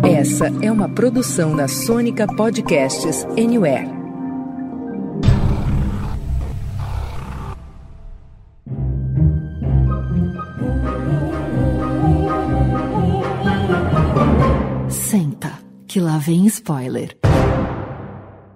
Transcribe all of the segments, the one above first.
Essa é uma produção da Sônica Podcasts Anywhere. Senta, que lá vem spoiler.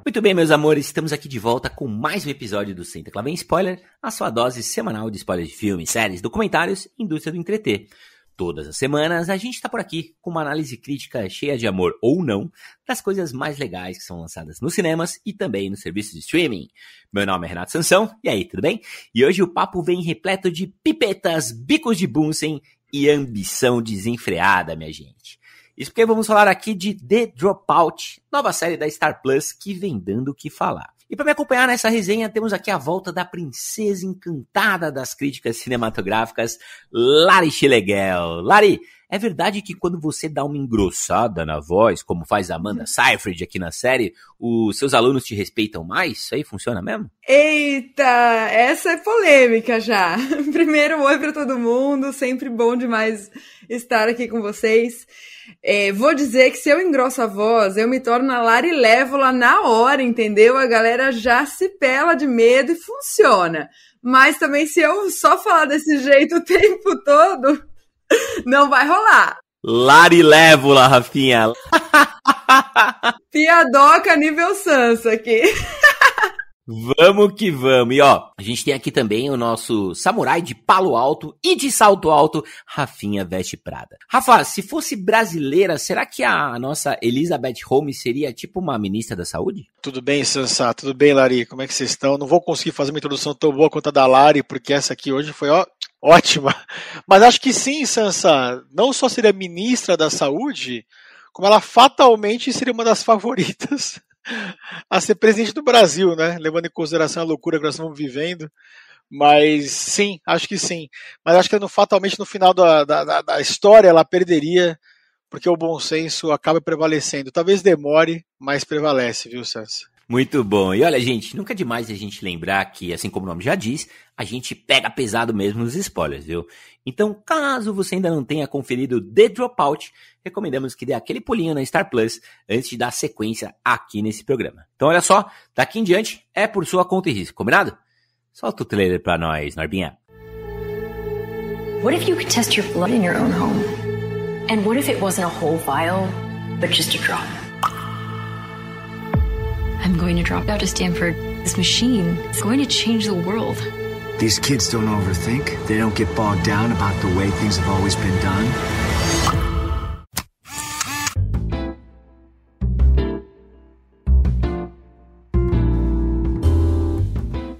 Muito bem, meus amores, estamos aqui de volta com mais um episódio do Senta, que lá vem spoiler, a sua dose semanal de spoilers de filmes, séries, documentários e indústria do entreter. Todas as semanas a gente está por aqui com uma análise crítica cheia de amor ou não das coisas mais legais que são lançadas nos cinemas e também nos serviços de streaming. Meu nome é Renato Sansão, e aí, tudo bem? E hoje o papo vem repleto de pipetas, bicos de Bunsen e ambição desenfreada, minha gente. Isso porque vamos falar aqui de The Dropout, nova série da Star Plus que vem dando o que falar. E para me acompanhar nessa resenha, temos aqui a volta da princesa encantada das críticas cinematográficas, Lari Schlegel. Lari, é verdade que quando você dá uma engrossada na voz, como faz a Amanda Seyfried aqui na série, os seus alunos te respeitam mais? Isso aí funciona mesmo? Eita, essa é polêmica já. Primeiro, oi para todo mundo, sempre bom demais estar aqui com vocês. Vou dizer que se eu engrosso a voz, eu me torno a Lari Lévola na hora, entendeu? A galera já se pela de medo e funciona. Mas também se eu só falar desse jeito o tempo todo, não vai rolar. Lari Lévola, Rafinha. Piadoca nível Sansa aqui. Vamos que vamos. E ó, a gente tem aqui também o nosso samurai de palo alto e de salto alto, Rafinha Veste Prada. Rafa, se fosse brasileira, será que a nossa Elizabeth Holmes seria tipo uma ministra da saúde? Tudo bem, Sansa? Tudo bem, Lari? Como é que vocês estão? Não vou conseguir fazer uma introdução tão boa quanto a da Lari, porque essa aqui hoje foi ótima. Mas acho que sim, Sansa. Não só seria ministra da saúde, como ela fatalmente seria uma das favoritas a ser presidente do Brasil, né? Levando em consideração a loucura que nós estamos vivendo. Mas sim, acho que sim. Mas acho que fatalmente no final da história ela perderia, porque o bom senso acaba prevalecendo. Talvez demore, mas prevalece, viu, Sansa? Muito bom. E olha, gente, nunca é demais a gente lembrar que, assim como o nome já diz, a gente pega pesado mesmo nos spoilers, viu? Então, caso você ainda não tenha conferido The Dropout, recomendamos que dê aquele pulinho na Star Plus antes de dar sequência aqui nesse programa. Então, olha só, daqui em diante é por sua conta e risco, combinado? Solta o trailer pra nós, Norbinha. What if you could test your blood in your own home? And what if it wasn't a whole vial, but just a drop? I'm going to drop out of Stanford. This machine is going to change the world. These kids don't overthink. They don't get bogged down about the way things have always been done.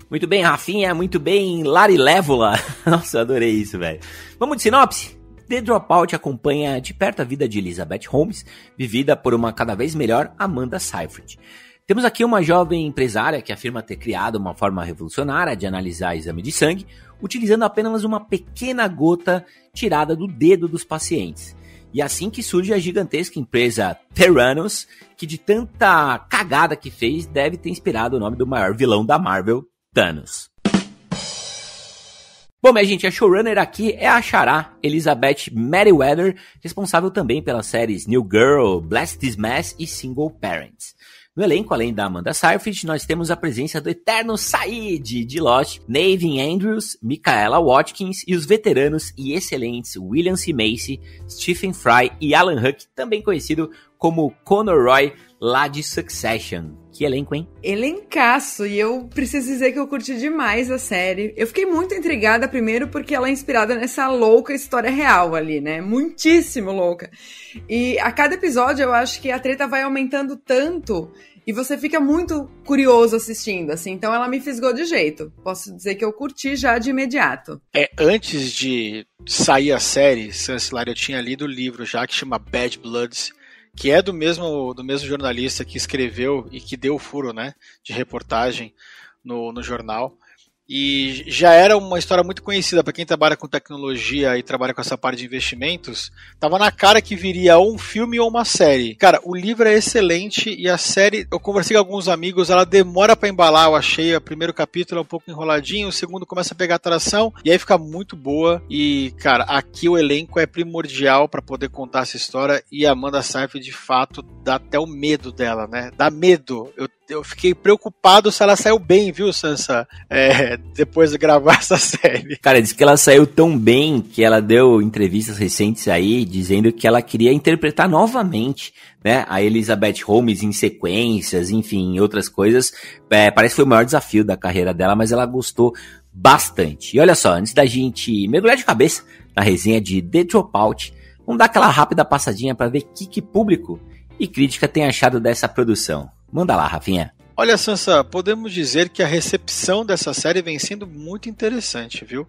Muito bem, Rafinha, muito bem, Lari Lévola. Nossa, eu adorei isso, velho. Vamos de sinopse? The Dropout acompanha de perto a vida de Elizabeth Holmes, vivida por uma cada vez melhor Amanda Seyfried. Temos aqui uma jovem empresária que afirma ter criado uma forma revolucionária de analisar exame de sangue, utilizando apenas uma pequena gota tirada do dedo dos pacientes. E assim que surge a gigantesca empresa Theranos, que de tanta cagada que fez, deve ter inspirado o nome do maior vilão da Marvel, Thanos. Bom, minha gente, a showrunner aqui é a xará Elizabeth Meriwether, responsável também pelas séries New Girl, Bless This Mess e Single Parents. No elenco, além da Amanda Seyfried, nós temos a presença do eterno Said de Lost, Navin Andrews, Michaela Watkins e os veteranos e excelentes William C. Macy, Stephen Fry e Alan Huck, também conhecido como Connor Roy, lá de Succession. Que elenco, hein? Elencaço, e eu preciso dizer que eu curti demais a série. Eu fiquei muito intrigada, primeiro, porque ela é inspirada nessa louca história real ali, né? Muitíssimo louca. E a cada episódio eu acho que a treta vai aumentando tanto e você fica muito curioso assistindo, assim. Então ela me fisgou de jeito. Posso dizer que eu curti já de imediato. Antes de sair a série, Sansa, eu tinha lido o livro já que chama Bad Bloods, que é do mesmo jornalista que escreveu e que deu o furo, né, de reportagem no jornal. E já era uma história muito conhecida para quem trabalha com tecnologia e trabalha com essa parte de investimentos. Tava na cara que viria ou um filme ou uma série. Cara, o livro é excelente e a série, eu conversei com alguns amigos, ela demora para embalar, eu achei. O primeiro capítulo é um pouco enroladinho, o segundo começa a pegar atração e aí fica muito boa. E, cara, aqui o elenco é primordial para poder contar essa história e a Amanda Seyfried, de fato, dá até o medo dela, né? Dá medo. Eu fiquei preocupado se ela saiu bem, viu, Sansa? Depois de gravar essa série. Cara, diz que ela saiu tão bem que ela deu entrevistas recentes aí, dizendo que ela queria interpretar novamente, né, a Elizabeth Holmes em sequências, enfim, outras coisas. Parece que foi o maior desafio da carreira dela, mas ela gostou bastante. E olha só, antes da gente mergulhar de cabeça na resenha de The Dropout, vamos dar aquela rápida passadinha para ver o que público e crítica tem achado dessa produção. Manda lá, Rafinha. Olha, Sansa, podemos dizer que a recepção dessa série vem sendo muito interessante, viu?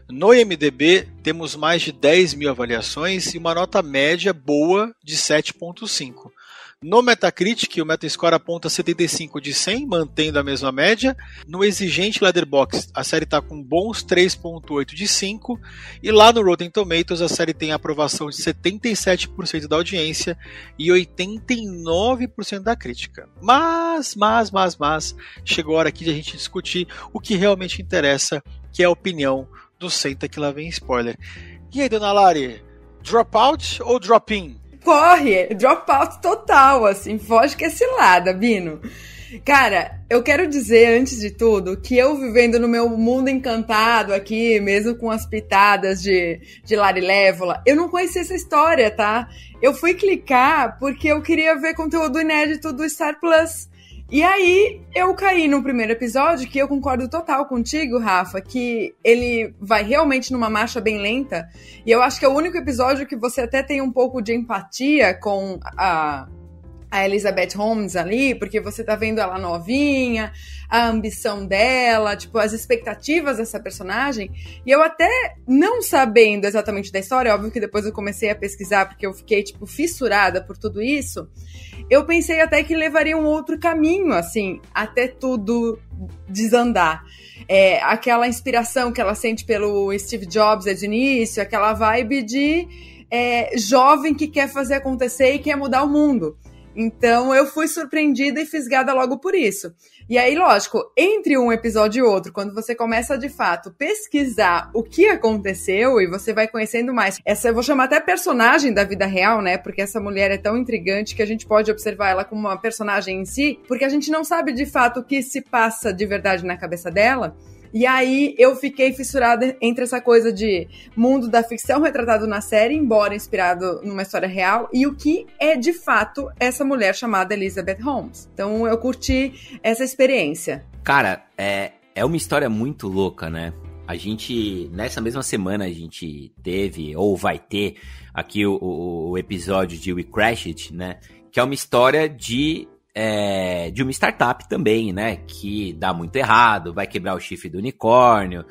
No IMDb temos mais de 10 mil avaliações e uma nota média boa de 7.5. No Metacritic, o Metascore aponta 75 de 100, mantendo a mesma média. No exigente Letterboxd, a série está com bons 3.8 de 5. E lá no Rotten Tomatoes, a série tem aprovação de 77% da audiência e 89% da crítica. Mas, chegou a hora aqui de a gente discutir o que realmente interessa, que é a opinião do Senta Que Lá Vem Spoiler. E aí, dona Lari, Dropout ou Drop-In? Corre, dropout total, assim, foge que é cilada, Bino. Cara, eu quero dizer, antes de tudo, que eu vivendo no meu mundo encantado aqui, mesmo com as pitadas de Lari Lévola, eu não conhecia essa história, tá? Eu fui clicar porque eu queria ver conteúdo inédito do Star Plus. E aí, eu caí no primeiro episódio, que eu concordo total contigo, Rafa, que ele vai realmente numa marcha bem lenta, e eu acho que é o único episódio que você até tem um pouco de empatia com a Elizabeth Holmes ali, porque você tá vendo ela novinha, a ambição dela, tipo, as expectativas dessa personagem, e eu até não sabendo exatamente da história, óbvio que depois eu comecei a pesquisar, porque eu fiquei, tipo, fissurada por tudo isso, eu pensei até que levaria um outro caminho, assim, até tudo desandar. Aquela inspiração que ela sente pelo Steve Jobs desde o início, aquela vibe de jovem que quer fazer acontecer e quer mudar o mundo. Então, eu fui surpreendida e fisgada logo por isso. E aí, lógico, entre um episódio e outro, quando você começa, de fato, pesquisar o que aconteceu e você vai conhecendo mais. Essa eu vou chamar até personagem da vida real, né? Porque essa mulher é tão intrigante que a gente pode observar ela como uma personagem em si, porque a gente não sabe, de fato, o que se passa de verdade na cabeça dela. E aí eu fiquei fissurada entre essa coisa de mundo da ficção retratado na série, embora inspirado numa história real, e o que é de fato essa mulher chamada Elizabeth Holmes. Então eu curti essa experiência. Cara, é uma história muito louca, né? A gente, nessa mesma semana, a gente teve, ou vai ter, aqui o episódio de We Crashed, né? Que é uma história de uma startup também, né, que dá muito errado, vai quebrar o chifre do unicórnio,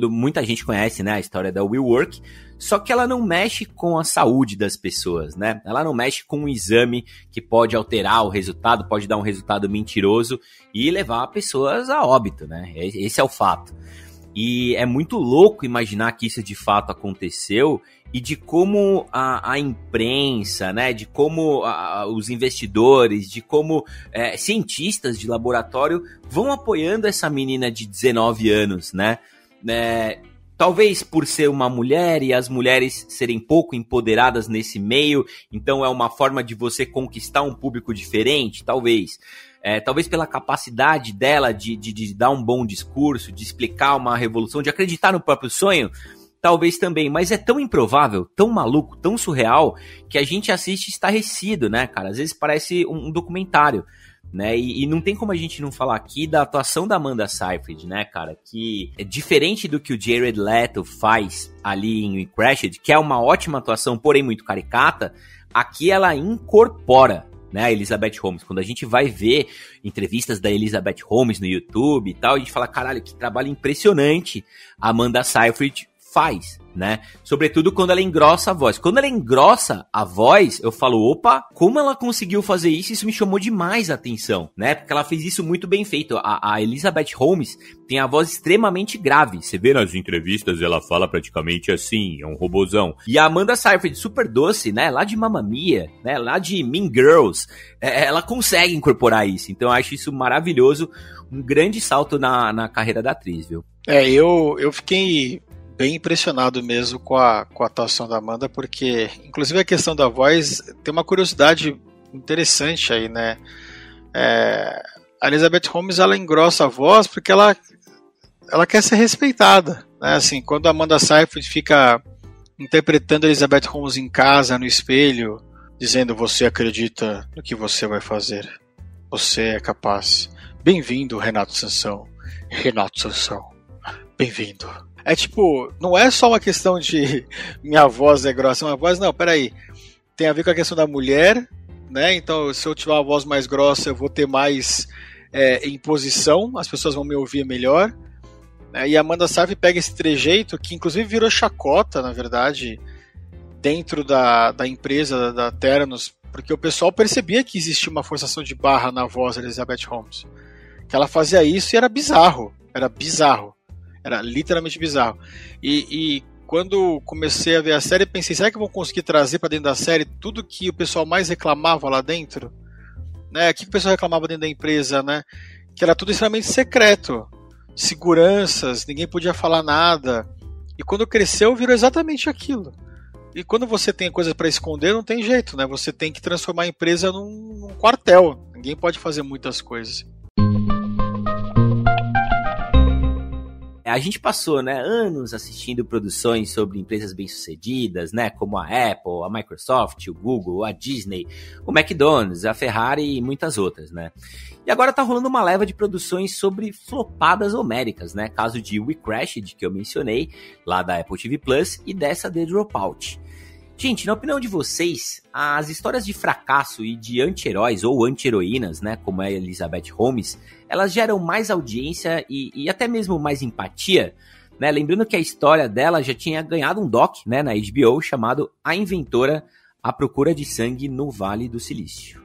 muita gente conhece, né, a história da WeWork, só que ela não mexe com a saúde das pessoas, né, ela não mexe com um exame que pode alterar o resultado, pode dar um resultado mentiroso e levar pessoas a óbito, né, esse é o fato. E é muito louco imaginar que isso de fato aconteceu e de como a imprensa, né, de como os investidores, de como cientistas de laboratório vão apoiando essa menina de 19 anos, né? Talvez por ser uma mulher e as mulheres serem pouco empoderadas nesse meio, então é uma forma de você conquistar um público diferente, talvez. Talvez pela capacidade dela de dar um bom discurso, de explicar uma revolução, de acreditar no próprio sonho, talvez também, mas é tão improvável, tão maluco, tão surreal, que a gente assiste estarrecido, né, cara? Às vezes parece um documentário, né? E não tem como a gente não falar aqui da atuação da Amanda Seyfried, né, cara? Que é diferente do que o Jared Leto faz ali em We Crashed, que é uma ótima atuação, porém muito caricata, aqui ela incorpora, né, a Elizabeth Holmes. Quando a gente vai ver entrevistas da Elizabeth Holmes no YouTube e tal, a gente fala, caralho, que trabalho impressionante a Amanda Seyfried faz, né? Sobretudo quando ela engrossa a voz. Quando ela engrossa a voz, eu falo, opa, como ela conseguiu fazer isso? Isso me chamou demais a atenção, né? Porque ela fez isso muito bem feito. A Elizabeth Holmes tem a voz extremamente grave. Você vê nas entrevistas, ela fala praticamente assim, é um robozão. E a Amanda Seyfried, super doce, né? Lá de Mamma Mia, né? Lá de Mean Girls, ela consegue incorporar isso. Então eu acho isso maravilhoso. Um grande salto na carreira da atriz, viu? Eu fiquei bem impressionado mesmo com a atuação da Amanda, porque, inclusive, a questão da voz tem uma curiosidade interessante aí, né? A Elizabeth Holmes, ela engrossa a voz porque ela quer ser respeitada, né? Assim, quando a Amanda Seyfried fica interpretando a Elizabeth Holmes em casa, no espelho, dizendo, você acredita no que você vai fazer, você é capaz. Bem-vindo, Renato Sansão. Bem-vindo. Não é só uma questão de minha voz é grossa, uma voz, não, peraí. Tem a ver com a questão da mulher, né? Então, se eu tiver uma voz mais grossa, eu vou ter mais imposição, as pessoas vão me ouvir melhor. E a Amanda Seyfried pega esse trejeito, que inclusive virou chacota, na verdade, dentro da empresa da Theranos, porque o pessoal percebia que existia uma forçação de barra na voz da Elizabeth Holmes. Que ela fazia isso e era bizarro. Era literalmente bizarro. E quando comecei a ver a série, pensei, será que eu vou conseguir trazer para dentro da série tudo que o pessoal mais reclamava lá dentro? Né? O que o pessoal reclamava dentro da empresa, né? Que era tudo extremamente secreto. Seguranças, ninguém podia falar nada. E quando cresceu, virou exatamente aquilo. E quando você tem coisa para esconder, não tem jeito, né? Você tem que transformar a empresa num quartel. Ninguém pode fazer muitas coisas. A gente passou, né, anos assistindo produções sobre empresas bem-sucedidas, né, como a Apple, a Microsoft, o Google, a Disney, o McDonald's, a Ferrari e muitas outras, né. E agora tá rolando uma leva de produções sobre flopadas homéricas, né, caso de We Crashed, que eu mencionei, lá da Apple TV Plus, e dessa The Dropout. Gente, na opinião de vocês, as histórias de fracasso e de anti-heróis ou anti-heroínas, né, como é a Elizabeth Holmes, elas geram mais audiência e até mesmo mais empatia, né? Lembrando que a história dela já tinha ganhado um doc, né, na HBO chamado A Inventora, à procura de sangue no Vale do Silício.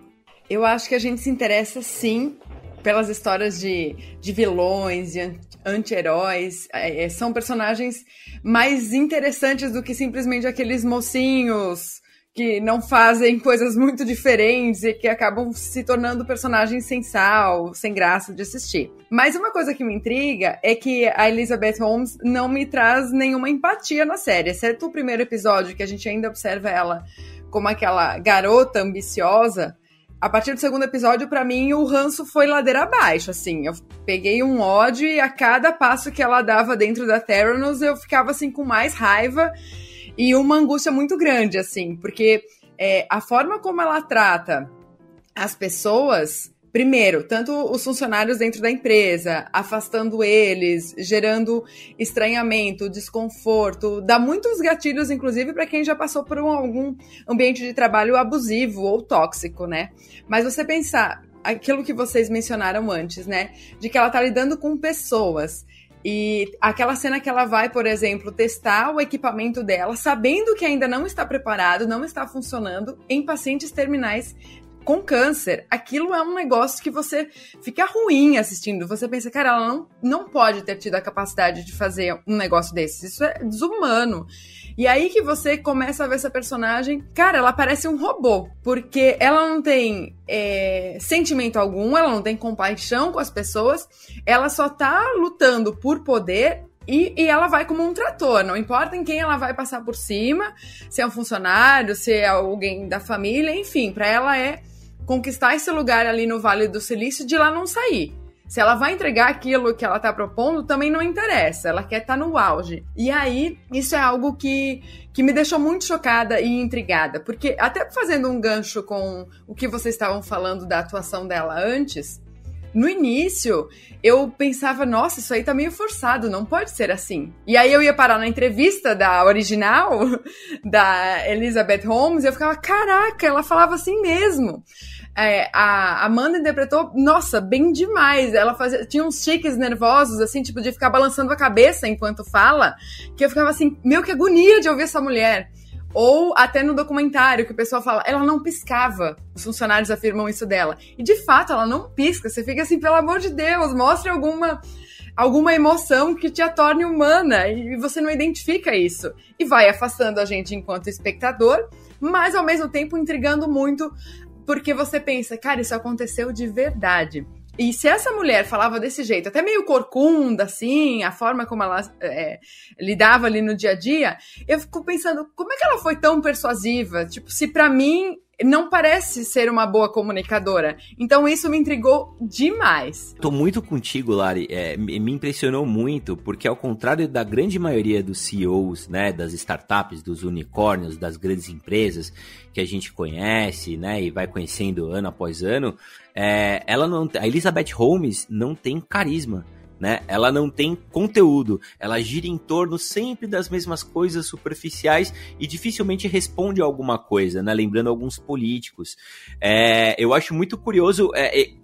Eu acho que a gente se interessa, sim, pelas histórias de vilões, de anti-heróis. São personagens mais interessantes do que simplesmente aqueles mocinhos que não fazem coisas muito diferentes e que acabam se tornando personagens sem sal, sem graça de assistir. Mas uma coisa que me intriga é que a Elizabeth Holmes não me traz nenhuma empatia na série, exceto o primeiro episódio, que a gente ainda observa ela como aquela garota ambiciosa. A partir do segundo episódio, pra mim, o ranço foi ladeira abaixo, assim. Eu peguei um ódio e a cada passo que ela dava dentro da Theranos, eu ficava, assim, com mais raiva e uma angústia muito grande, assim. Porque a forma como ela trata as pessoas, primeiro, tanto os funcionários dentro da empresa, afastando eles, gerando estranhamento, desconforto, dá muitos gatilhos, inclusive, para quem já passou por algum ambiente de trabalho abusivo ou tóxico, né? Mas você pensar, aquilo que vocês mencionaram antes, né? De que ela tá lidando com pessoas. E aquela cena que ela vai, por exemplo, testar o equipamento dela, sabendo que ainda não está preparado, não está funcionando, em pacientes terminais com câncer, aquilo é um negócio que você fica ruim assistindo. Você pensa, cara, ela não pode ter tido a capacidade de fazer um negócio desse. Isso é desumano. E aí que você começa a ver essa personagem, cara, ela parece um robô, porque ela não tem sentimento algum, ela não tem compaixão com as pessoas, ela só tá lutando por poder. E ela vai como um trator, não importa em quem ela vai passar por cima, se é um funcionário, se é alguém da família, enfim, pra ela é conquistar esse lugar ali no Vale do Silício de lá não sair. Se ela vai entregar aquilo que ela tá propondo, também não interessa, ela quer estar no auge. E aí, isso é algo que me deixou muito chocada e intrigada, porque até fazendo um gancho com o que vocês estavam falando da atuação dela antes, no início, eu pensava, nossa, isso aí tá meio forçado, não pode ser assim. E aí eu ia parar na entrevista da original, da Elizabeth Holmes, e eu ficava, caraca, ela falava assim mesmo. A Amanda interpretou, nossa, bem demais. Ela tinha uns tiques nervosos, assim, tipo, de ficar balançando a cabeça enquanto fala, que eu ficava assim, meu, que agonia de ouvir essa mulher. Ou até no documentário, que o pessoal fala, ela não piscava. Os funcionários afirmam isso dela. E de fato, ela não pisca. Você fica assim, pelo amor de Deus, mostre alguma emoção que te a torne humana. E você não identifica isso. E vai afastando a gente enquanto espectador, mas ao mesmo tempo intrigando muito, porque você pensa, cara, isso aconteceu de verdade. E se essa mulher falava desse jeito, até meio corcunda, assim, a forma como ela lidava ali no dia a dia, eu fico pensando, como é que ela foi tão persuasiva? Tipo, se pra mim não parece ser uma boa comunicadora. Então isso me intrigou demais. Tô muito contigo, Lari. Me impressionou muito, porque ao contrário da grande maioria dos CEOs, né, das startups, dos unicórnios, das grandes empresas que a gente conhece, né, e vai conhecendo ano após ano, a Elizabeth Holmes não tem carisma, né? Ela não tem conteúdo, ela gira em torno sempre das mesmas coisas superficiais e dificilmente responde a alguma coisa, né? Lembrando alguns políticos. Eu acho muito curioso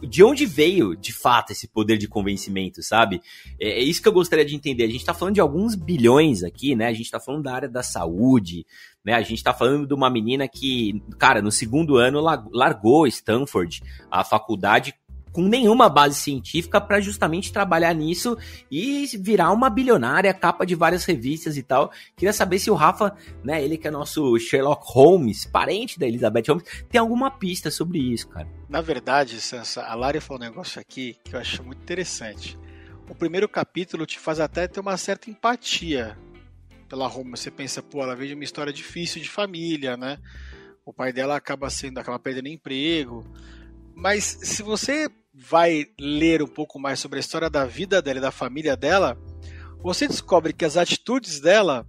de onde veio, de fato, esse poder de convencimento, sabe? É isso que eu gostaria de entender. A gente tá falando de alguns bilhões aqui, né? A gente tá falando da área da saúde, né? A gente tá falando de uma menina que, cara, no segundo ano largou Stanford, a faculdade, com nenhuma base científica para justamente trabalhar nisso e virar uma bilionária, capa de várias revistas e tal. Queria saber se o Rafa, né, ele que é nosso Sherlock Holmes, parente da Elizabeth Holmes, tem alguma pista sobre isso, cara. Na verdade, Sansa, a Lari falou um negócio aqui que eu acho muito interessante. O primeiro capítulo te faz até ter uma certa empatia pela Holmes. Você pensa, pô, ela veio de uma história difícil de família, né? O pai dela acaba perdendo emprego. Mas se você vai ler um pouco mais sobre a história da vida dela e da família dela, você descobre que as atitudes dela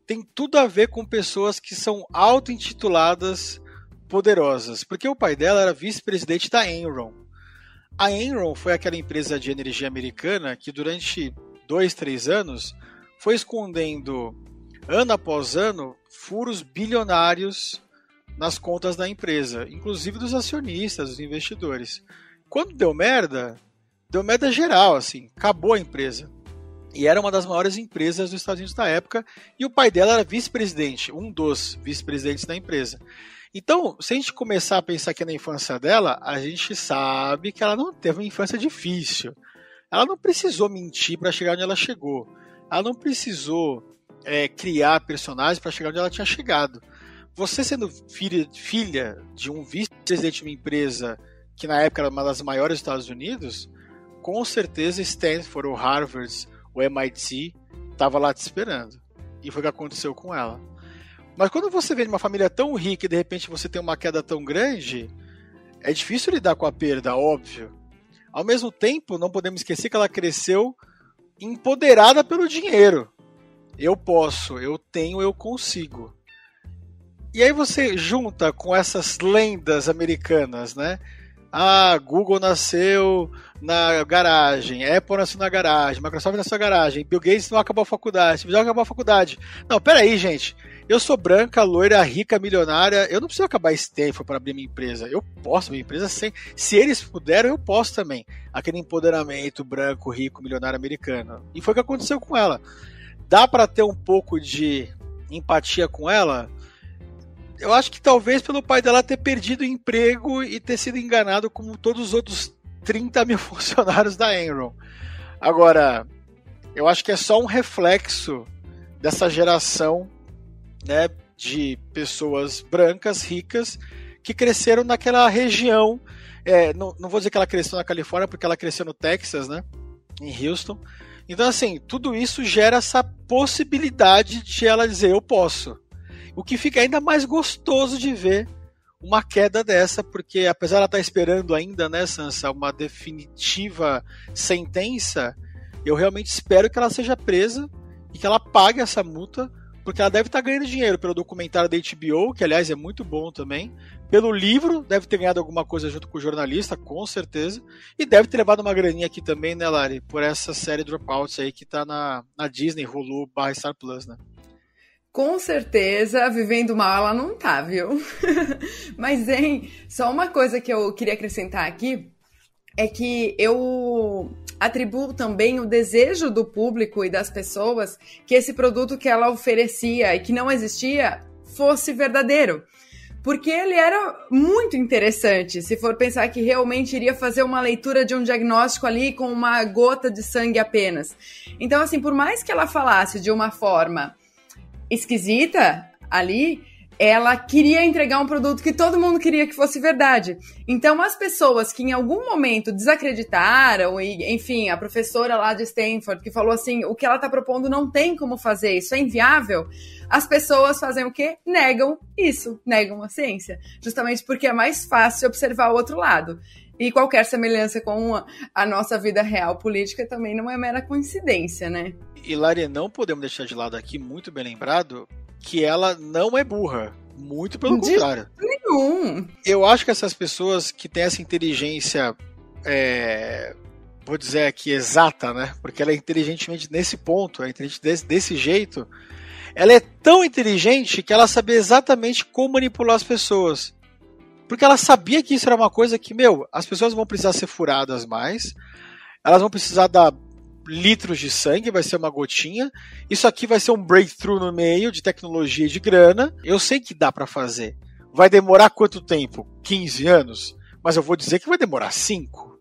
têm tudo a ver com pessoas que são auto-intituladas poderosas. Porque o pai dela era vice-presidente da Enron. A Enron foi aquela empresa de energia americana que durante 2-3 anos foi escondendo, ano após ano, furos bilionários nas contas da empresa, inclusive dos acionistas, dos investidores. Quando deu merda geral, assim, acabou a empresa. E era uma das maiores empresas dos Estados Unidos da época, e o pai dela era vice-presidente, um dos vice-presidentes da empresa. Então, se a gente começar a pensar aqui na infância dela, a gente sabe que ela não teve uma infância difícil. Ela não precisou mentir para chegar onde ela chegou. Ela não precisou criar personagens para chegar onde ela tinha chegado. Você sendo filha de um vice-presidente de uma empresa que na época era uma das maiores dos Estados Unidos, com certeza Stanford, ou Harvard, ou MIT estava lá te esperando. E foi o que aconteceu com ela. Mas quando você vem de uma família tão rica e de repente você tem uma queda tão grande, é difícil lidar com a perda, óbvio. Ao mesmo tempo, não podemos esquecer que ela cresceu empoderada pelo dinheiro. Eu posso, eu tenho, eu consigo. E aí você junta com essas lendas americanas, né? Google nasceu na garagem, Apple nasceu na garagem, Microsoft nasceu na garagem, Bill Gates não acabou a faculdade, Steve Jobs acabou a faculdade. Não, peraí, gente. Eu sou branca, loira, rica, milionária, eu não preciso acabar Stanford para abrir minha empresa. Eu posso abrir minha empresa sem. Se eles puderam, eu posso também. Aquele empoderamento branco, rico, milionário americano. E foi o que aconteceu com ela. Dá para ter um pouco de empatia com ela? Eu acho que talvez pelo pai dela ter perdido o emprego e ter sido enganado como todos os outros 30 mil funcionários da Enron. Agora, eu acho que é só um reflexo dessa geração, né, de pessoas brancas, ricas, que cresceram naquela região. Não vou dizer que ela cresceu na Califórnia, porque ela cresceu no Texas, né, em Houston. Então, assim, tudo isso gera essa possibilidade de ela dizer, eu posso. O que fica ainda mais gostoso de ver uma queda dessa, porque apesar de ela estar esperando ainda, né, Sansa, uma definitiva sentença, eu realmente espero que ela seja presa e que ela pague essa multa, porque ela deve estar ganhando dinheiro pelo documentário da HBO, que aliás é muito bom também, pelo livro, deve ter ganhado alguma coisa junto com o jornalista, com certeza, e deve ter levado uma graninha aqui também, né, Lari, por essa série Dropouts aí que tá na Disney, Hulu, /Star Plus, né? Com certeza, vivendo mal ela não tá, viu? Mas, hein, só uma coisa que eu queria acrescentar aqui é que eu atribuo também o desejo do público e das pessoas que esse produto que ela oferecia e que não existia fosse verdadeiro. Porque ele era muito interessante, se for pensar que realmente iria fazer uma leitura de um diagnóstico ali com uma gota de sangue apenas. Então, assim, por mais que ela falasse de uma forma esquisita ali, ela queria entregar um produto que todo mundo queria que fosse verdade. Então, as pessoas que em algum momento desacreditaram, e, enfim, a professora lá de Stanford que falou assim, o que ela está propondo não tem como fazer, isso é inviável, as pessoas fazem o quê? Negam isso, negam a ciência. Justamente porque é mais fácil observar o outro lado. E qualquer semelhança com a nossa vida real política também não é mera coincidência, né? E, Lari, não podemos deixar de lado aqui, muito bem lembrado, que ela não é burra. Muito pelo contrário. Nenhum. Eu acho que essas pessoas que têm essa inteligência, vou dizer aqui, exata, né? Porque ela é inteligentemente nesse ponto, é inteligente desse jeito. Ela é tão inteligente que ela sabia exatamente como manipular as pessoas. Porque ela sabia que isso era uma coisa que, as pessoas vão precisar ser furadas mais, elas vão precisar dar litros de sangue, vai ser uma gotinha, isso aqui vai ser um breakthrough no meio de tecnologia e de grana, eu sei que dá para fazer. Vai demorar quanto tempo? 15 anos? Mas eu vou dizer que vai demorar 5.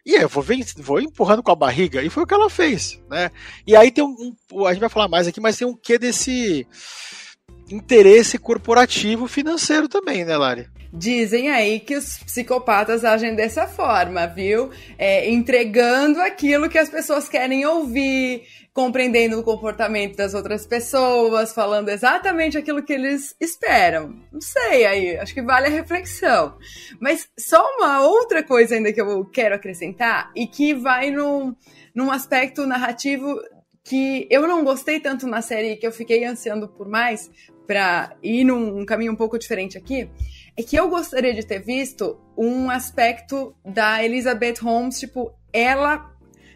E eu vou empurrando com a barriga, e foi o que ela fez, né? E aí tem a gente vai falar mais aqui, mas tem um quê desse interesse corporativo financeiro também, né, Lari? Dizem aí que os psicopatas agem dessa forma, viu? Entregando aquilo que as pessoas querem ouvir, compreendendo o comportamento das outras pessoas, falando exatamente aquilo que eles esperam. Não sei aí, acho que vale a reflexão. Mas só uma outra coisa ainda que eu quero acrescentar e que vai num aspecto narrativo que eu não gostei tanto na série, que eu fiquei ansiando por mais, pra ir num caminho um pouco diferente aqui, é que eu gostaria de ter visto um aspecto da Elizabeth Holmes, tipo, ela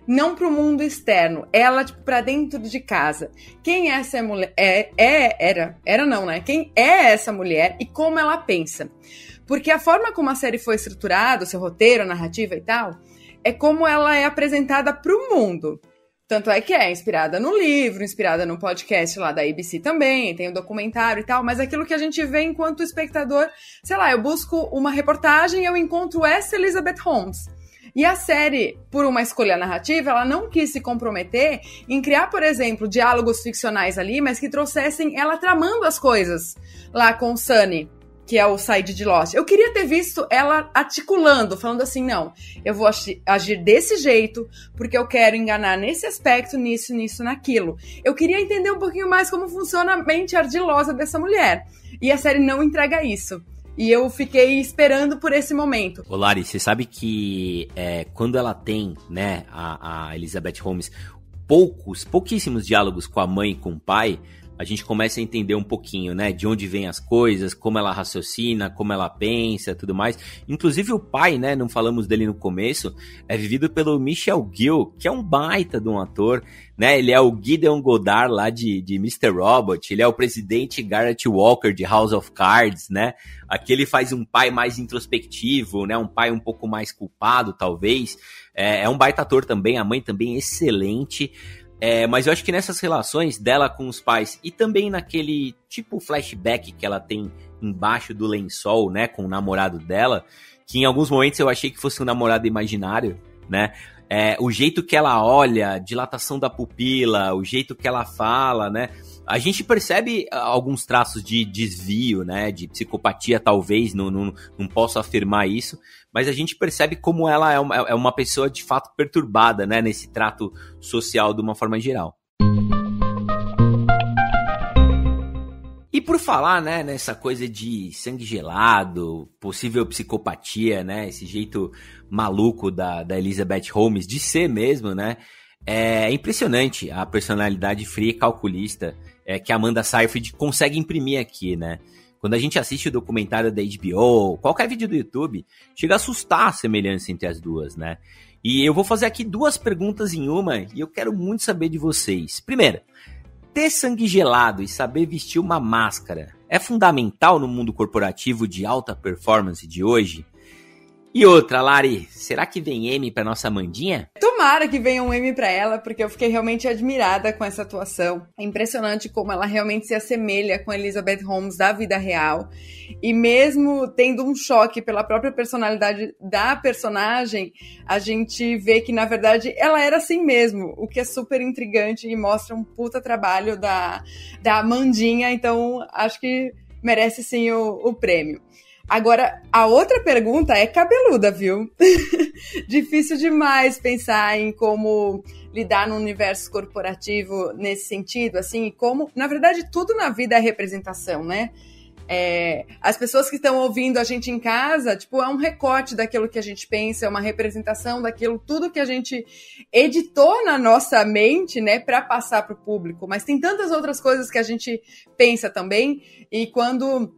não pro mundo externo, ela, tipo, pra dentro de casa. Quem é essa mulher? Era não, né? Quem é essa mulher e como ela pensa? Porque a forma como a série foi estruturada, o seu roteiro, a narrativa e tal, é como ela é apresentada pro mundo. Tanto é que é inspirada no livro, inspirada no podcast lá da ABC também, tem o documentário e tal, mas aquilo que a gente vê enquanto espectador, sei lá, eu busco uma reportagem e eu encontro essa Elizabeth Holmes. E a série, por uma escolha narrativa, ela não quis se comprometer em criar, por exemplo, diálogos ficcionais ali, mas que trouxessem ela tramando as coisas lá com o Sunny, que é o Said de Lost. Eu queria ter visto ela articulando, falando assim, não, eu vou agir desse jeito, porque eu quero enganar nesse aspecto, nisso, naquilo. Eu queria entender um pouquinho mais como funciona a mente ardilosa dessa mulher. E a série não entrega isso. E eu fiquei esperando por esse momento. Ô Lari, você sabe que quando ela tem, né, a Elizabeth Holmes, pouquíssimos diálogos com a mãe e com o pai, a gente começa a entender um pouquinho, né, de onde vem as coisas, como ela raciocina, como ela pensa, tudo mais. Inclusive o pai, né, não falamos dele no começo, é vivido pelo Michel Gill, que é um baita de um ator, né, ele é o Gideon Goddard lá de Mr. Robot, ele é o presidente Garrett Walker de House of Cards, né, aqui ele faz um pai mais introspectivo, né, um pai um pouco mais culpado, talvez, é um baita ator também, a mãe também excelente. Mas eu acho que nessas relações dela com os pais e também naquele tipo flashback que ela tem embaixo do lençol, né, com o namorado dela, que em alguns momentos eu achei que fosse um namorado imaginário, né, o jeito que ela olha, dilatação da pupila, o jeito que ela fala, né, a gente percebe alguns traços de desvio, né, de psicopatia, talvez, não posso afirmar isso, mas a gente percebe como ela é uma pessoa de fato perturbada, né, nesse trato social de uma forma geral. E por falar, né, nessa coisa de sangue gelado, possível psicopatia, né, esse jeito maluco da Elizabeth Holmes de ser mesmo, né, é impressionante a personalidade fria e calculista que a Amanda Seyfried consegue imprimir aqui, né? Quando a gente assiste o documentário da HBO, qualquer vídeo do YouTube, chega a assustar a semelhança entre as duas, né? E eu vou fazer aqui 2 perguntas em uma, e eu quero muito saber de vocês. Primeiro, ter sangue gelado e saber vestir uma máscara é fundamental no mundo corporativo de alta performance de hoje? E outra, Lari, será que vem M pra nossa Amandinha? Tomara que venha um M pra ela, porque eu fiquei realmente admirada com essa atuação. É impressionante como ela realmente se assemelha com a Elizabeth Holmes da vida real. E mesmo tendo um choque pela própria personalidade da personagem, a gente vê que, na verdade, ela era assim mesmo, o que é super intrigante e mostra um puta trabalho da Amandinha. Então, acho que merece sim o prêmio. Agora, a outra pergunta é cabeluda, viu? Difícil demais pensar em como lidar no universo corporativo nesse sentido, assim, como, na verdade, tudo na vida é representação, né? As pessoas que estão ouvindo a gente em casa, tipo, é um recorte daquilo que a gente pensa, é uma representação daquilo, tudo que a gente editou na nossa mente, né, para passar para o público. Mas tem tantas outras coisas que a gente pensa também, e quando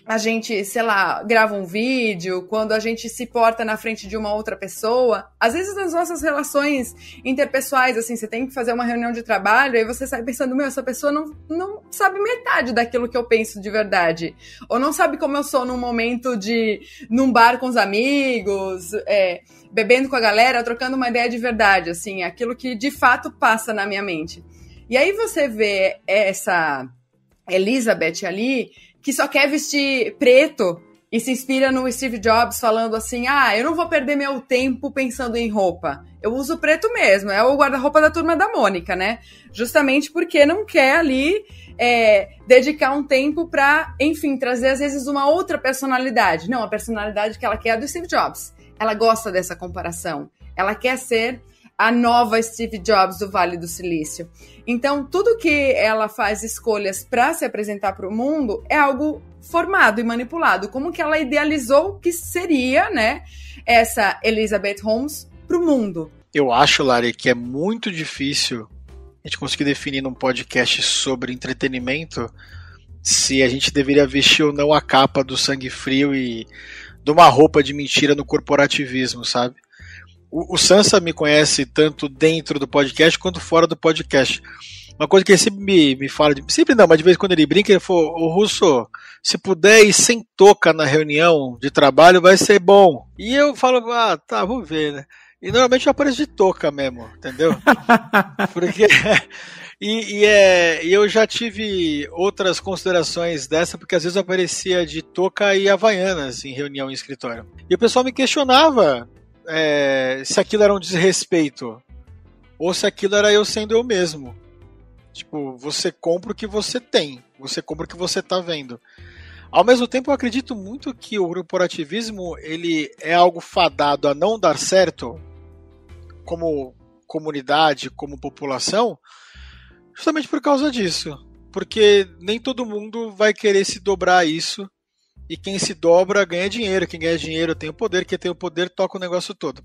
a gente, sei lá, grava um vídeo, quando a gente se porta na frente de uma outra pessoa, às vezes nas nossas relações interpessoais, assim, você tem que fazer uma reunião de trabalho, aí você sai pensando, essa pessoa não sabe metade daquilo que eu penso de verdade, ou não sabe como eu sou num momento num bar com os amigos, bebendo com a galera, trocando uma ideia de verdade, assim, aquilo que de fato passa na minha mente. E aí você vê essa Elizabeth ali, que só quer vestir preto e se inspira no Steve Jobs falando assim, eu não vou perder meu tempo pensando em roupa. Eu uso preto mesmo, é o guarda-roupa da Turma da Mônica, né? Justamente porque não quer ali dedicar um tempo pra, enfim, trazer às vezes uma outra personalidade. Não, a personalidade que ela quer é a do Steve Jobs. Ela gosta dessa comparação. Ela quer ser a nova Steve Jobs do Vale do Silício. Então, tudo que ela faz escolhas para se apresentar para o mundo é algo formado e manipulado. Como que ela idealizou que seria, né, essa Elizabeth Holmes para o mundo. Eu acho, Lari, que é muito difícil a gente conseguir definir num podcast sobre entretenimento se a gente deveria vestir ou não a capa do sangue frio e de uma roupa de mentira no corporativismo, sabe? O Sansa me conhece tanto dentro do podcast quanto fora do podcast. Uma coisa que ele sempre me fala, sempre não, mas de vez em quando ele brinca, ele falou, ô Russo, se puder ir sem touca na reunião de trabalho vai ser bom. E eu falo, tá, vamos ver, né? E normalmente eu apareço de touca mesmo, entendeu? Porque... E eu já tive outras considerações dessa, porque às vezes eu aparecia de touca e havaianas em reunião em escritório. E o pessoal me questionava se aquilo era um desrespeito ou se aquilo era eu sendo eu mesmo. Tipo, você compra o que você tem, você compra o que você tá vendo. Ao mesmo tempo, eu acredito muito que o corporativismo ele é algo fadado a não dar certo como comunidade, como população, justamente por causa disso. Porque nem todo mundo vai querer se dobrar a isso. E quem se dobra ganha dinheiro. Quem ganha dinheiro tem o poder. Quem tem o poder toca o negócio todo.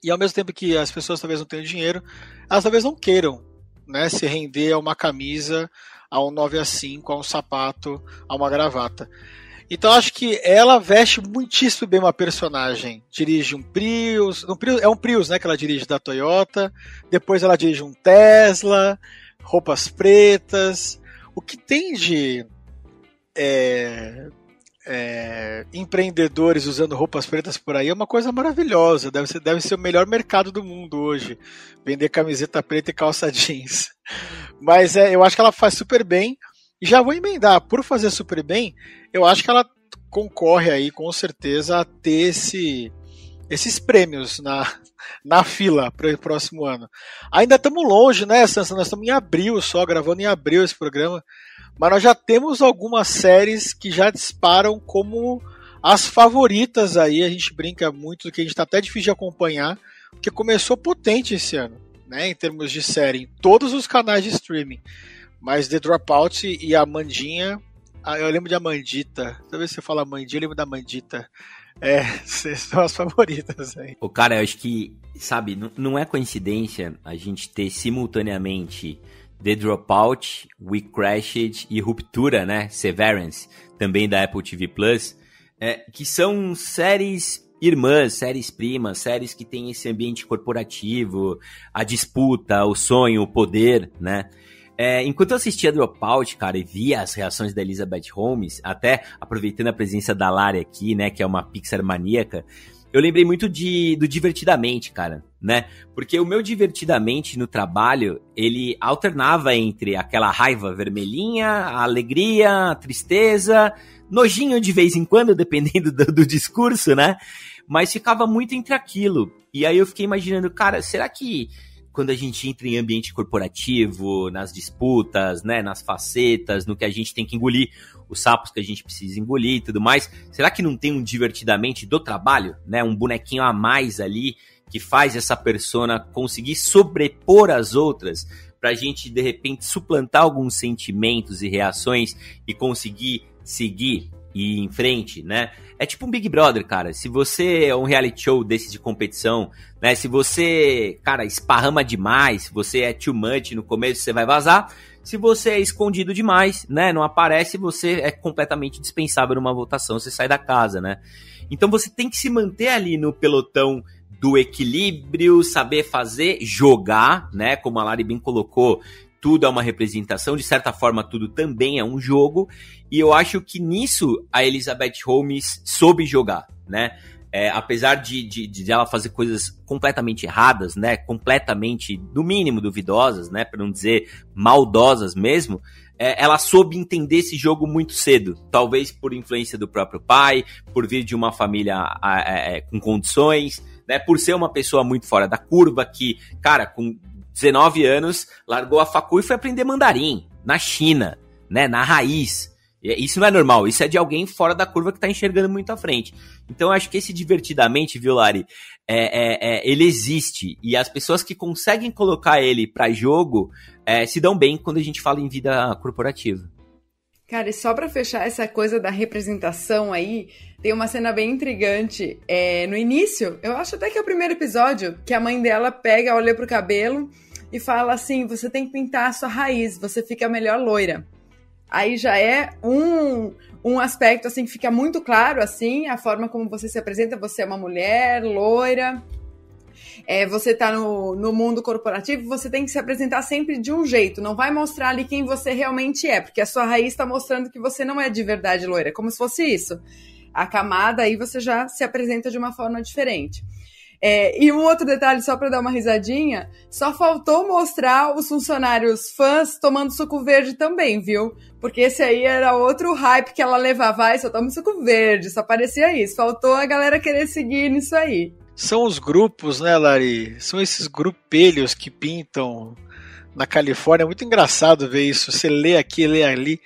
E ao mesmo tempo que as pessoas talvez não tenham dinheiro, elas talvez não queiram, né, se render a uma camisa, a um 9/5, a um sapato, a uma gravata. Então acho que ela veste muitíssimo bem uma personagem. Dirige um Prius. É um Prius, né, que ela dirige da Toyota. Depois ela dirige um Tesla. Roupas pretas. O que tem de empreendedores usando roupas pretas por aí é uma coisa maravilhosa. Deve ser o melhor mercado do mundo hoje. Vender camiseta preta e calça jeans. Mas eu acho que ela faz super bem. E já vou emendar. Por fazer super bem, eu acho que ela concorre aí, com certeza, a ter esses prêmios na fila para o próximo ano. Ainda estamos longe, né, Sansa? Nós estamos em abril só, gravando em abril esse programa. Mas nós já temos algumas séries que já disparam como as favoritas aí. A gente brinca muito, que a gente está até difícil de acompanhar, porque começou potente esse ano, né, em termos de série, em todos os canais de streaming. Mas The Dropout e a Amandinha, eu lembro de Amandita. Toda vez que você fala Amandinha, eu lembro da Amandita. São as favoritas aí. O cara, eu acho que, sabe, não é coincidência a gente ter simultaneamente The Dropout, We Crashed e Ruptura, né? Severance, também da Apple TV+, que são séries irmãs, séries primas, séries que tem esse ambiente corporativo, a disputa, o sonho, o poder, né? Enquanto eu assistia Dropout, cara, e via as reações da Elizabeth Holmes, até aproveitando a presença da Lari aqui, né, que é uma Pixar maníaca, eu lembrei muito do Divertidamente, cara, né? Porque o meu Divertidamente no trabalho, ele alternava entre aquela raiva vermelhinha, a alegria, a tristeza, nojinho de vez em quando, dependendo do discurso, né? Mas ficava muito entre aquilo. E aí eu fiquei imaginando, cara, será que quando a gente entra em ambiente corporativo, nas disputas, né, nas facetas, no que a gente tem que engolir, os sapos que a gente precisa engolir e tudo mais, será que não tem um Divertidamente do trabalho, né, um bonequinho a mais ali que faz essa persona conseguir sobrepor as outras pra gente, de repente, suplantar alguns sentimentos e reações e conseguir seguir e ir em frente, né? É tipo um Big Brother, cara. Se você é um reality show desse de competição, né? Se você, cara, esparrama demais, se você é too much no começo, você vai vazar. Se você é escondido demais, né? Não aparece, você é completamente dispensável numa votação, você sai da casa, né? Então você tem que se manter ali no pelotão do equilíbrio, saber fazer, jogar, né? Como a Lari bem colocou, tudo é uma representação, de certa forma tudo também é um jogo, e eu acho que nisso a Elizabeth Holmes soube jogar, né? Apesar de ela fazer coisas completamente erradas, né? Completamente, no mínimo, duvidosas, né? Para não dizer maldosas mesmo, ela soube entender esse jogo muito cedo, talvez por influência do próprio pai, por vir de uma família com condições, né? Por ser uma pessoa muito fora da curva, que, cara, com 19 anos, largou a facu e foi aprender mandarim, na China, né, na raiz. Isso não é normal, isso é de alguém fora da curva que tá enxergando muito à frente. Então eu acho que esse Divertidamente, viu, Lari, ele existe, e as pessoas que conseguem colocar ele pra jogo se dão bem quando a gente fala em vida corporativa. Cara, e só pra fechar essa coisa da representação aí, tem uma cena bem intrigante. No início, eu acho até que é o primeiro episódio, que a mãe dela pega, olha pro cabelo e fala assim, você tem que pintar a sua raiz, você fica melhor loira. Aí já é um aspecto, assim, que fica muito claro, assim, a forma como você se apresenta, você é uma mulher loira, você tá no mundo corporativo, você tem que se apresentar sempre de um jeito, não vai mostrar ali quem você realmente é, porque a sua raiz tá mostrando que você não é de verdade loira, como se fosse isso. A camada aí você já se apresenta de uma forma diferente. E um outro detalhe, só para dar uma risadinha, só faltou mostrar os funcionários fãs tomando suco verde também, viu? Porque esse aí era outro hype que ela levava, só toma suco verde, só parecia isso. Faltou a galera querer seguir nisso aí. São os grupos, né, Lari? São esses grupelhos que pintam na Califórnia. É muito engraçado ver isso. Você lê aqui, lê ali.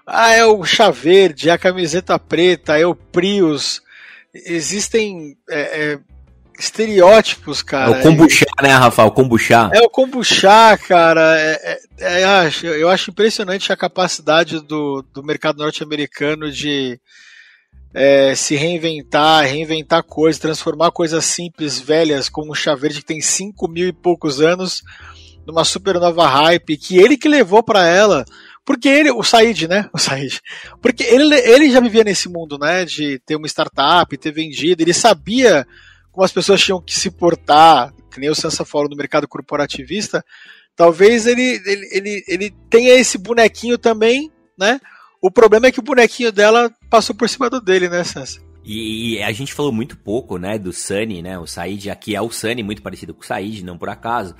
É o chá verde, é a camiseta preta, é o Prius. Existem estereótipos, cara. É o kombucha, né, Rafa? O kombucha. É o kombucha, cara. Eu acho impressionante a capacidade do mercado norte-americano de se reinventar coisas, transformar coisas simples, velhas, como o chá verde, que tem 5.000 e poucos anos, numa super nova hype, que ele que levou pra ela. Porque o Said, né? Porque ele já vivia nesse mundo, né? De ter uma startup, ter vendido. Ele sabia como as pessoas tinham que se portar, que nem o Sansa falou no mercado corporativista. Talvez ele tenha esse bonequinho também, né? O problema é que o bonequinho dela passou por cima do dele, né, Sansa? E a gente falou muito pouco, né, do Sunny, né? O Said aqui é o Sunny, muito parecido com o Said, não por acaso.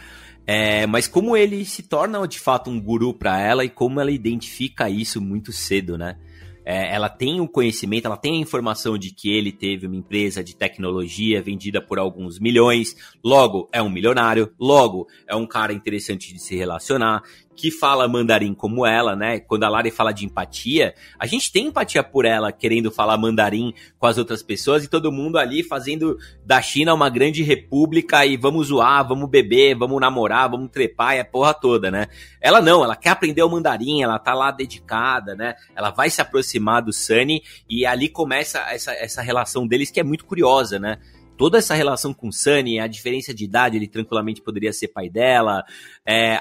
Mas como ele se torna de fato um guru para ela e como ela identifica isso muito cedo, né? Ela tem o conhecimento, ela tem a informação de que ele teve uma empresa de tecnologia vendida por alguns milhões, logo é um milionário, logo é um cara interessante de se relacionar, que fala mandarim como ela, né? Quando a Lari fala de empatia, a gente tem empatia por ela querendo falar mandarim com as outras pessoas e todo mundo ali fazendo da China uma grande república e vamos zoar, vamos beber, vamos namorar, vamos trepar e a porra toda, né? Ela não, ela quer aprender o mandarim, ela tá lá dedicada, né? Ela vai se aproximar do Sunny e ali começa essa relação deles que é muito curiosa, né? toda essa relação com o Sunny, a diferença de idade, ele tranquilamente poderia ser pai dela,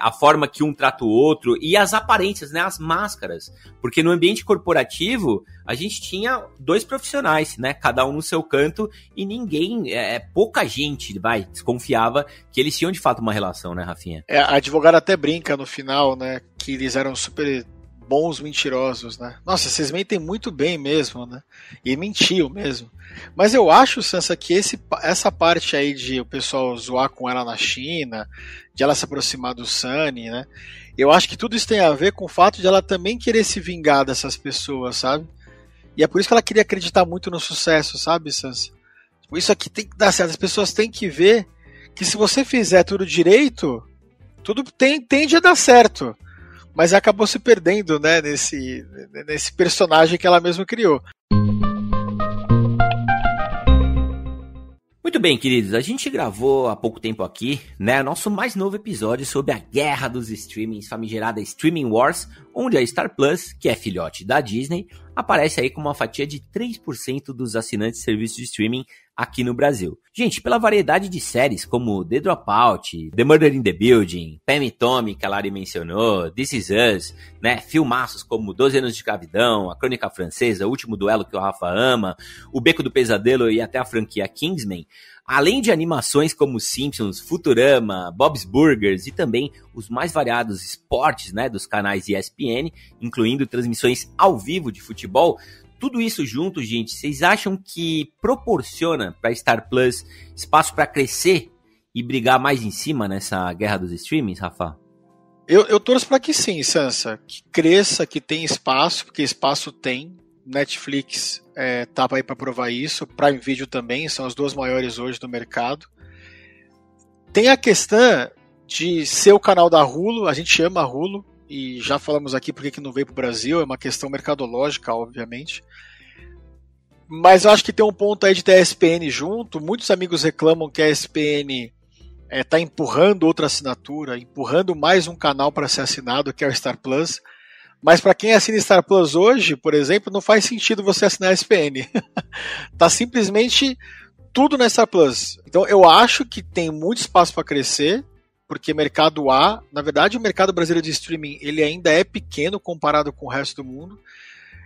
a forma que um trata o outro e as aparências, né, as máscaras. Porque no ambiente corporativo, a gente tinha 2 profissionais, né, cada um no seu canto e ninguém, pouca gente, desconfiava que eles tinham de fato uma relação, né, Rafinha? A advogada até brinca no final, né, que eles eram super bons mentirosos, né? Nossa, vocês mentem muito bem mesmo, né? E mentiu mesmo. Mas eu acho, Sansa, que essa parte aí de o pessoal zoar com ela na China, de ela se aproximar do Sunny, né? Eu acho que tudo isso tem a ver com o fato de ela também querer se vingar dessas pessoas, sabe? E é por isso que ela queria acreditar muito no sucesso, sabe, Sansa? Isso aqui tem que dar certo. As pessoas têm que ver que se você fizer tudo direito, tudo tende a dar certo. Mas acabou se perdendo, né, nesse personagem que ela mesma criou. Muito bem, queridos, a gente gravou há pouco tempo aqui, né, nosso mais novo episódio sobre a guerra dos streamings, famigerada Streaming Wars, onde a Star Plus, que é filhote da Disney, aparece aí com uma fatia de 3% dos assinantes de serviços de streaming aqui no Brasil. Gente, pela variedade de séries como The Dropout, The Murder in the Building, Pam e Tommy, que a Lari mencionou, This Is Us, né, filmaços como 12 Anos de Escravidão, A Crônica Francesa, O Último Duelo que o Rafa ama, O Beco do Pesadelo e até a franquia Kingsman, além de animações como Simpsons, Futurama, Bob's Burgers e também os mais variados esportes, né, dos canais ESPN, incluindo transmissões ao vivo de futebol. Tudo isso junto, gente, vocês acham que proporciona para a Star Plus espaço para crescer e brigar mais em cima nessa guerra dos streamings, Rafa? Eu torço para que sim, Sansa, que cresça, que tenha espaço, porque espaço tem. Netflix tá aí para provar isso, Prime Video também, são as 2 maiores hoje do mercado. Tem a questão de ser o canal da Hulu, a gente ama a Hulu, e já falamos aqui porque que não veio para o Brasil, é uma questão mercadológica, obviamente. Mas eu acho que tem um ponto aí de ter a ESPN junto. Muitos amigos reclamam que a ESPN está empurrando outra assinatura, empurrando mais um canal para ser assinado, que é o Star Plus. Mas para quem assina Star Plus hoje, por exemplo, não faz sentido você assinar a ESPN. Tá simplesmente tudo na Star Plus. Então eu acho que tem muito espaço para crescer, porque mercado A, na verdade o mercado brasileiro de streaming, ele ainda é pequeno comparado com o resto do mundo.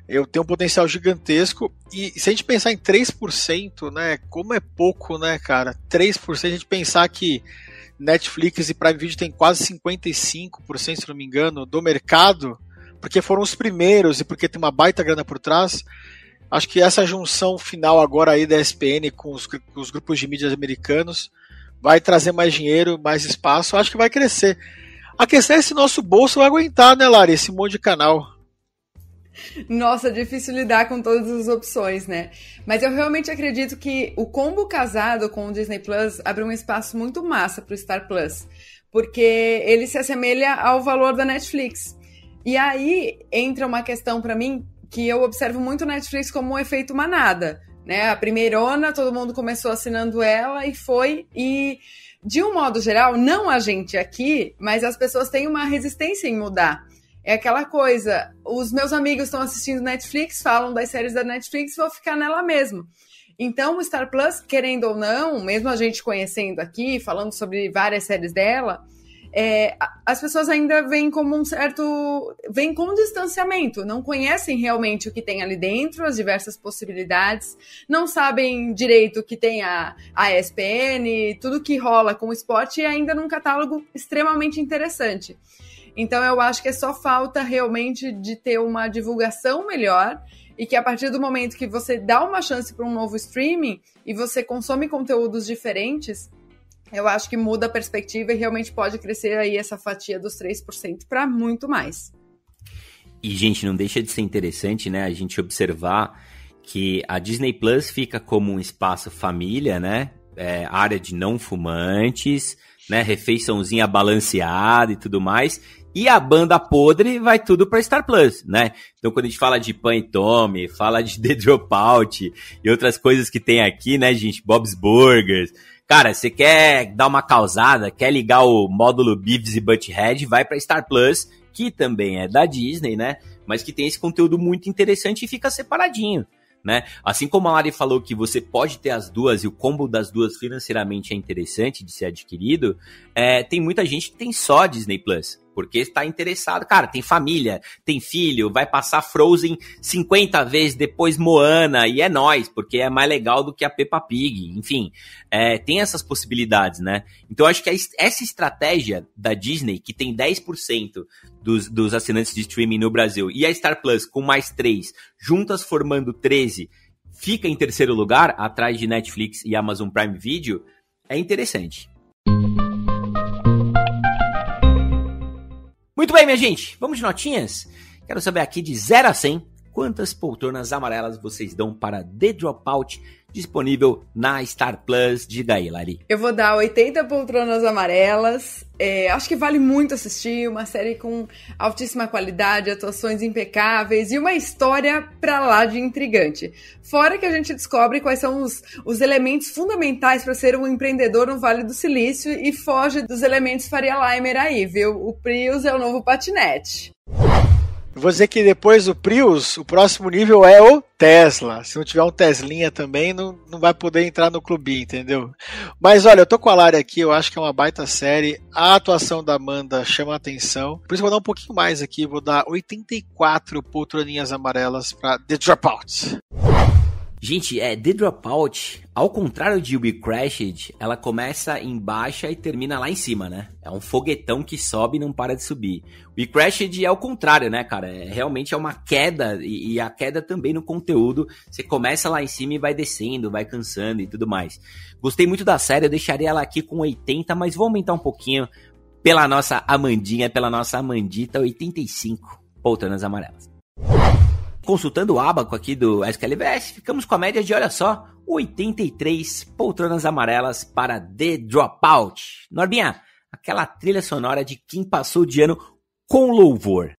Eu tenho um potencial gigantesco, e se a gente pensar em 3%, né, como é pouco, né, cara, 3%, a gente pensar que Netflix e Prime Video tem quase 55%, se não me engano, do mercado, porque foram os primeiros e porque tem uma baita grana por trás. Acho que essa junção final agora aí da ESPN com os grupos de mídias americanos vai trazer mais dinheiro, mais espaço, acho que vai crescer. A questão é se nosso bolso vai aguentar, né, Lari, esse monte de canal. Nossa, difícil lidar com todas as opções, né? Mas eu realmente acredito que o combo casado com o Disney Plus abre um espaço muito massa pro Star Plus, porque ele se assemelha ao valor da Netflix. E aí entra uma questão para mim que eu observo muito Netflix como um efeito manada, né? A primeirona, todo mundo começou assinando ela e foi, e de um modo geral, não a gente aqui, mas as pessoas têm uma resistência em mudar. É aquela coisa, os meus amigos estão assistindo Netflix, falam das séries da Netflix, vou ficar nela mesmo. Então o Star Plus, querendo ou não, mesmo a gente conhecendo aqui, falando sobre várias séries dela, as pessoas ainda veem como vêm com distanciamento, não conhecem realmente o que tem ali dentro, as diversas possibilidades, não sabem direito o que tem a ESPN, tudo que rola com o esporte, e ainda num catálogo extremamente interessante. Então eu acho que é só falta realmente de ter uma divulgação melhor, e que a partir do momento que você dá uma chance para um novo streaming e você consome conteúdos diferentes, eu acho que muda a perspectiva e realmente pode crescer aí essa fatia dos 3% para muito mais. E, gente, não deixa de ser interessante, né, a gente observar que a Disney Plus fica como um espaço família, né, área de não fumantes, né, refeiçãozinha balanceada e tudo mais, e a banda podre vai tudo pra Star Plus, né? Então quando a gente fala de Pam e Tommy, fala de The Dropout e outras coisas que tem aqui, né, gente, Bob's Burgers. Cara, você quer dar uma causada, quer ligar o módulo Beavis e Butthead, vai pra Star Plus, que também é da Disney, né? Mas que tem esse conteúdo muito interessante e fica separadinho, né? Assim como a Lari falou que você pode ter as duas e o combo das duas financeiramente é interessante de ser adquirido, tem muita gente que tem só Disney Plus, porque está interessado. Cara, tem família, tem filho, vai passar Frozen 50 vezes, depois Moana, e é nóis, porque é mais legal do que a Peppa Pig. Enfim, tem essas possibilidades, né? Então eu acho que essa estratégia da Disney, que tem 10% dos assinantes de streaming no Brasil, e a Star Plus com mais 3, juntas formando 13, fica em terceiro lugar, atrás de Netflix e Amazon Prime Video, é interessante. Muito bem, minha gente, vamos de notinhas? Quero saber aqui de 0 a 100, quantas poltronas amarelas vocês dão para The Dropout, disponível na Star Plus? Diga aí, Lari. Eu vou dar 80 poltronas amarelas. Acho que vale muito assistir, uma série com altíssima qualidade, atuações impecáveis e uma história pra lá de intrigante. Fora que a gente descobre quais são os elementos fundamentais para ser um empreendedor no Vale do Silício e foge dos elementos Faria Limer aí, viu? O Prius é o novo patinete. Vou dizer que depois do Prius, o próximo nível é o Tesla. Se não tiver um Teslinha também, não vai poder entrar no clubinho, entendeu? Mas olha, eu tô com a Lari aqui, eu acho que é uma baita série. A atuação da Amanda chama a atenção. Por isso eu vou dar um pouquinho mais aqui, vou dar 84 poltroninhas amarelas para The Dropout. Gente, The Dropout, ao contrário de We Crashed, ela começa em baixa e termina lá em cima, né? É um foguetão que sobe e não para de subir. We Crashed é o contrário, né, cara? Realmente é uma queda, e a queda também no conteúdo. Você começa lá em cima e vai descendo, vai cansando e tudo mais. Gostei muito da série, eu deixaria ela aqui com 80, mas vou aumentar um pouquinho pela nossa Amandinha, pela nossa Amandita, 85 poltronas amarelas. Consultando o abaco aqui do SQLVS, ficamos com a média de, olha só, 83 poltronas amarelas para The Dropout. Norbinha, aquela trilha sonora de quem passou de ano com louvor.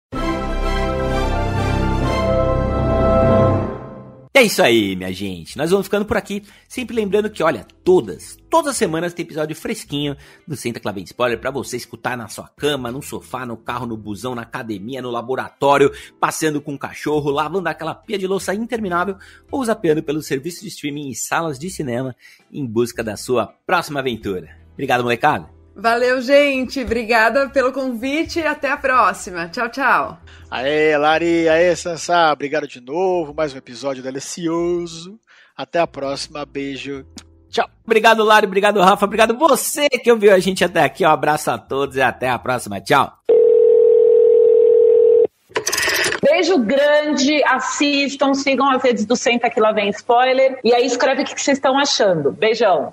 É isso aí, minha gente. Nós vamos ficando por aqui. Sempre lembrando que, olha, todas as semanas tem episódio fresquinho do Senta que Lá Vem Spoiler pra você escutar na sua cama, no sofá, no carro, no busão, na academia, no laboratório, passeando com o cachorro, lavando aquela pia de louça interminável ou zapeando pelo serviço de streaming e salas de cinema em busca da sua próxima aventura. Obrigado, molecada. Valeu, gente. Obrigada pelo convite e até a próxima. Tchau, tchau. Aê, Lari, aê, Sansá, obrigado de novo, mais um episódio delicioso. Até a próxima, beijo, tchau. Obrigado, Lari, obrigado, Rafa, obrigado você que ouviu a gente até aqui. Um abraço a todos e até a próxima, tchau. Beijo grande, assistam, sigam as redes do Senta que Lá Vem Spoiler e aí escreve o que vocês estão achando. Beijão.